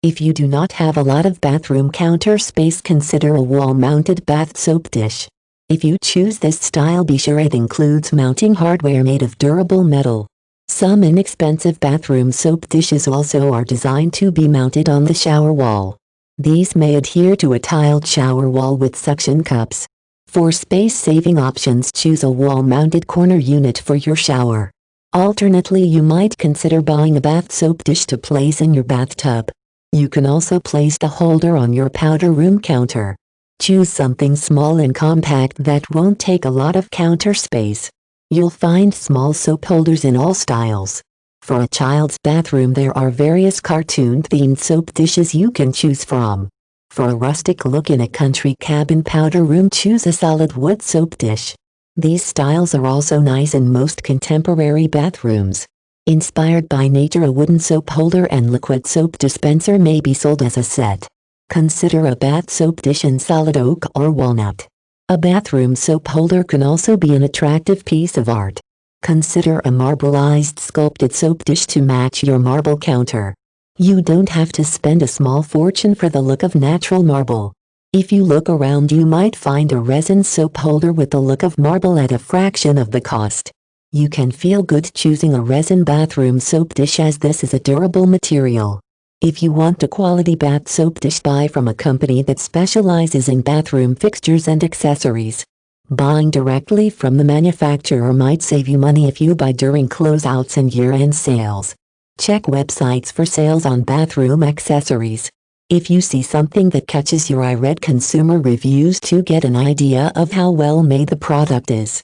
If you do not have a lot of bathroom counter space, consider a wall-mounted bath soap dish. If you choose this style, be sure it includes mounting hardware made of durable metal. Some inexpensive bathroom soap dishes also are designed to be mounted on the shower wall. These may adhere to a tiled shower wall with suction cups. For space-saving options, choose a wall-mounted corner unit for your shower. Alternately, you might consider buying a bath soap dish to place in your bathtub. You can also place the holder on your powder room counter. Choose something small and compact that won't take a lot of counter space. You'll find small soap holders in all styles. For a child's bathroom, there are various cartoon-themed soap dishes you can choose from. For a rustic look in a country cabin powder room, choose a solid wood soap dish. These styles are also nice in most contemporary bathrooms. Inspired by nature, a wooden soap holder and liquid soap dispenser may be sold as a set. Consider a bath soap dish in solid oak or walnut. A bathroom soap holder can also be an attractive piece of art. Consider a marbleized sculpted soap dish to match your marble counter. You don't have to spend a small fortune for the look of natural marble. If you look around, you might find a resin soap holder with the look of marble at a fraction of the cost. You can feel good choosing a resin bathroom soap dish, as this is a durable material. If you want a quality bath soap dish, buy from a company that specializes in bathroom fixtures and accessories. Buying directly from the manufacturer might save you money if you buy during closeouts and year-end sales. Check websites for sales on bathroom accessories. If you see something that catches your eye, read consumer reviews to get an idea of how well made the product is.